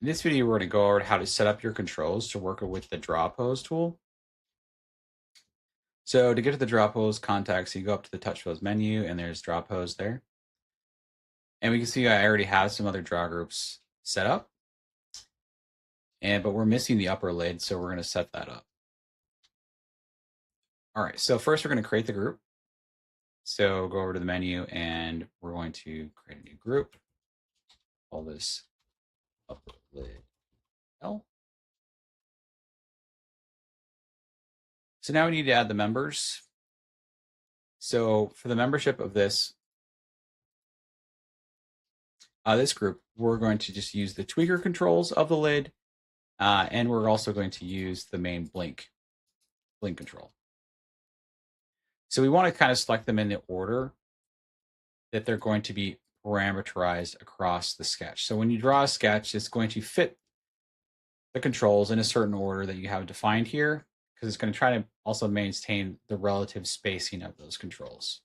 In this video, we're going to go over how to set up your controls to work with the draw pose tool. So to get to the draw pose context, you go up to the touch pose menu and there's draw pose there. And we can see I already have some other draw groups set up. But we're missing the upper lid, so we're going to set that up. All right, so first we're going to create the group. So go over to the menu and we're going to create a new group. Call this upper lid L. So now we need to add the members. So for the membership of this group, we're going to just use the tweaker controls of the lid, and we're also going to use the main blink control. So we want to kind of select them in the order that they're going to be parameterized across the sketch. So when you draw a sketch, it's going to fit the controls in a certain order that you have defined here, because it's going to try to also maintain the relative spacing of those controls.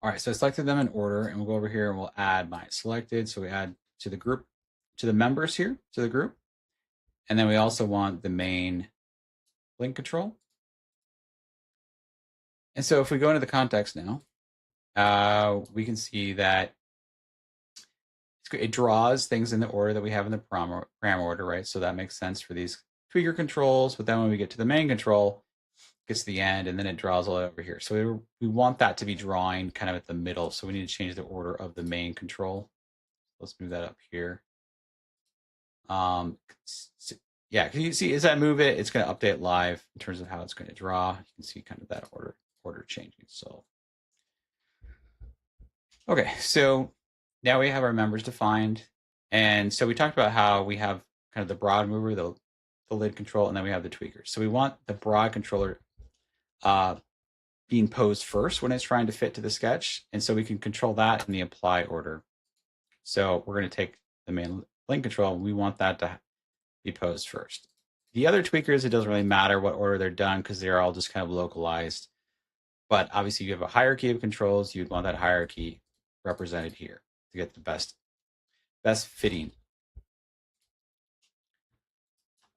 All right, so I selected them in order, and we'll go over here and we'll add my selected. So we add to the group, to the members here, to the group. And then we also want the main blink control. And so if we go into the context now, we can see that it draws things in the order that we have in the param order, right? So that makes sense for these tweaker controls. But then when we get to the main control, it gets to the end, and then it draws all over here. So we want that to be drawing kind of at the middle. So we need to change the order of the main control. Let's move that up here. Yeah, can you see, as I move it, it's going to update live in terms of how it's going to draw. You can see kind of that order changing. So, okay, so now we have our members defined. And so we talked about how we have kind of the broad mover, the lid control, and then we have the tweakers. So we want the broad controller being posed first when it's trying to fit to the sketch. And so we can control that in the apply order. So we're going to take the main blink control, and we want that to be posed first. The other tweakers, it doesn't really matter what order they're done because they're all just kind of localized. But obviously, you have a hierarchy of controls. You'd want that hierarchy represented here to get the best fitting.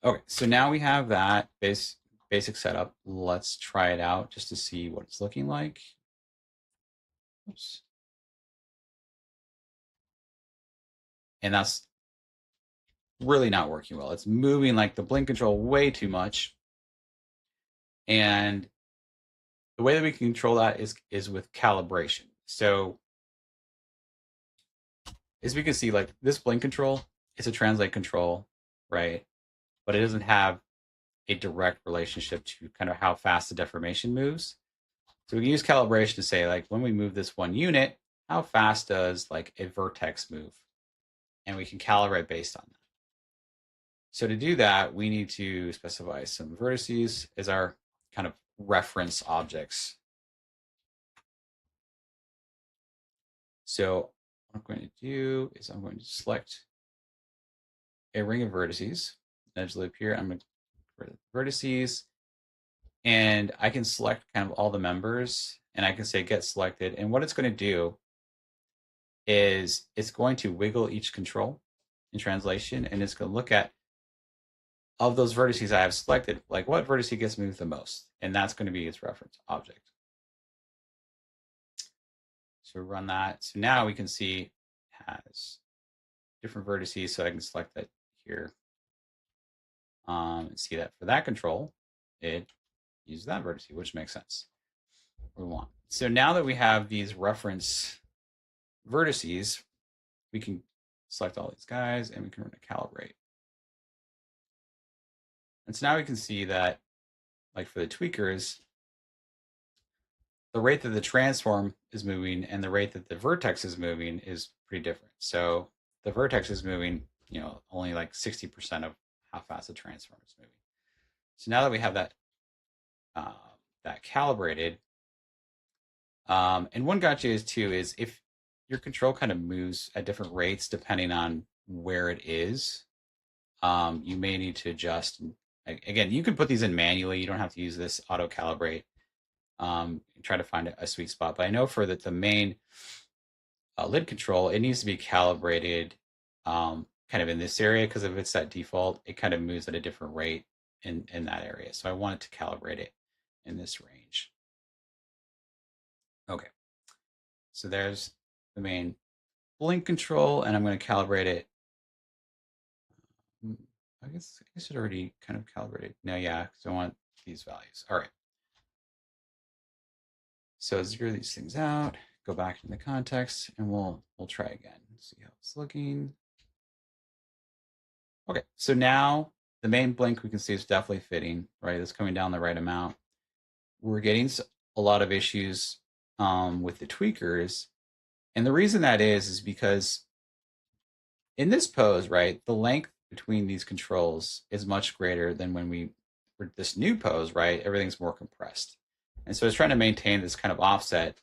Okay, so now we have that basic setup. Let's try it out just to see what it's looking like. Oops. And that's really not working well. It's moving like the blink control way too much. And the way that we can control that is with calibration. So as we can see, like this blink control, it's a translate control, right? But it doesn't have a direct relationship to kind of how fast the deformation moves. So we can use calibration to say, like, when we move this one unit, how fast does like a vertex move? And we can calibrate based on that. So to do that, we need to specify some vertices as our kind of reference objects. So what I'm going to do is I'm going to select a ring of vertices, edge loop here. I'm going to get rid of the vertices, and I can select kind of all the members, and I can say get selected. And what it's going to do is it's going to wiggle each control in translation, and it's going to look at, of those vertices I have selected, like what vertex gets moved the most, and that's going to be its reference object. So we run that. So now we can see it has different vertices, so I can select that here. And see that for that control, it uses that vertex, which makes sense. We want. So now that we have these reference vertices, we can select all these guys and we can run a calibrate. And so now we can see that, like for the tweakers, the rate that the transform is moving and the rate that the vertex is moving is pretty different. So the vertex is moving, only like 60% of how fast the transform is moving. So now that we have that calibrated, and one gotcha is too is if your control kind of moves at different rates depending on where it is, you may need to adjust. Again, you can put these in manually. You don't have to use this auto calibrate. Try to find a sweet spot. But I know for the main lid control, it needs to be calibrated kind of in this area, because if it's at default, it kind of moves at a different rate in that area. So I wanted to calibrate it in this range. Okay, so there's the main blink control, and I'm going to calibrate it. I guess it already kind of calibrated. No, yeah, because I want these values. All right. So zero these things out, go back into the context, and we'll try again. See how it's looking. Okay, so now the main blink we can see is definitely fitting, right? It's coming down the right amount. We're getting a lot of issues with the tweakers. And the reason that is because in this pose, right, the length between these controls is much greater than when we were this new pose, right? Everything's more compressed. And so it's trying to maintain this kind of offset.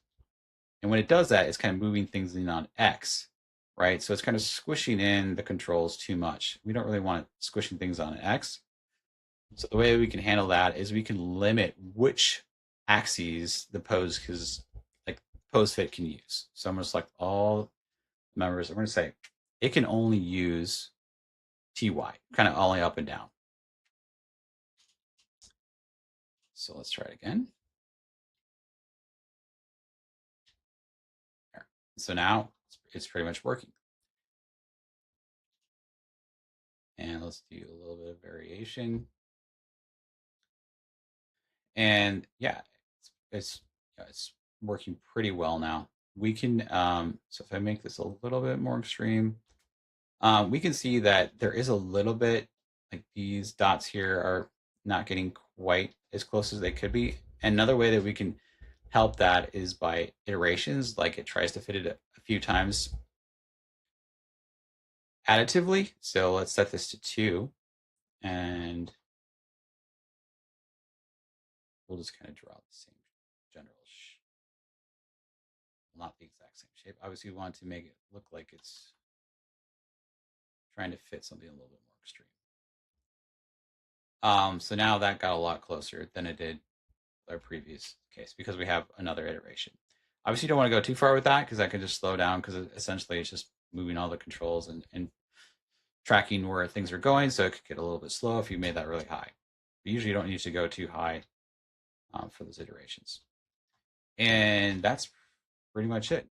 And when it does that, it's kind of moving things in on X, right? So it's kind of squishing in the controls too much. We don't really want squishing things on X. So the way we can handle that is we can limit which axes the pose pose fit can use. So I'm going to select all members. I'm going to say it can only use TY, kind of only up and down. So let's try it again. There. So now it's pretty much working. And let's do a little bit of variation. And yeah, it's working pretty well now. We can, so if I make this a little bit more extreme, we can see that there is a little bit, like these dots here are not getting quite as close as they could be. And another way that we can help that is by iterations, like it tries to fit it a few times additively. So let's set this to 2, and we'll just kind of draw the same general not the exact same shape. Obviously, we want to make it look like it's trying to fit something a little bit more extreme. So now that got a lot closer than it did our previous case because we have another iteration. Obviously, you don't want to go too far with that because that can just slow down because essentially it's just moving all the controls and tracking where things are going. So it could get a little bit slow if you made that really high. But usually you don't need to go too high for those iterations. And that's pretty much it.